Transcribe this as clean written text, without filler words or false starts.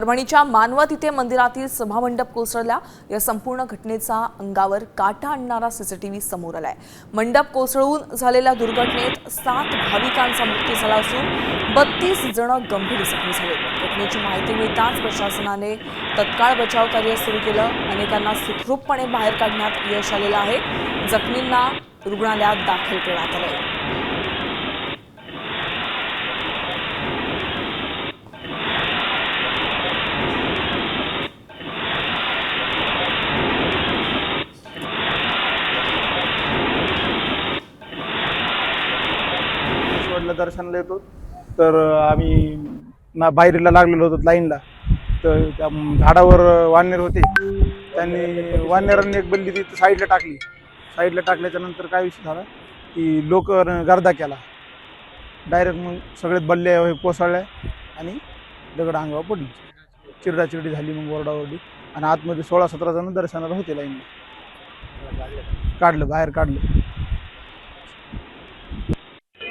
परभणीच्या मानवत इथे मंदिरातील सभामंडप कोसळला। या संपूर्ण घटनेचा अंगावर काटा आणणारा सीसीटीव्ही समोर आलाय। मंडप कोसळून झालेल्या दुर्घटनेत 7 भाविकांचा मृत्यू झाला असून 32 जण गंभीर जखमी झाले। घटनेची माहिती मिळताच प्रशासनाने तत्काळ बचाव कार्य सुरू केलं। अनेकांना सुखरूपपणे बाहेर काढण्यात यश आलेलं आहे। जखमींना रुग्णालयात दाखल करण्यात आलंय। दर्शनाला येतो तर आम्ही बाहेरला लागलेलो होतो लाईनला। तर त्या झाडावर वानर होते, त्यांनी वानरांनी एक बल्ली ती साईडला टाकली। साईडला टाकल्याच्या नंतर काय विषय झाला की लोक गर्दा केला डायरेक्ट। मग सगळे बल्ले कोसळले आणि दगड अंगावर पडली, चिरडाचिरडी झाली, मग ओरडाओरडी। आणि आतमध्ये 16-17 जण दर्शनाला होते लाईनला, बाहेर काढलं।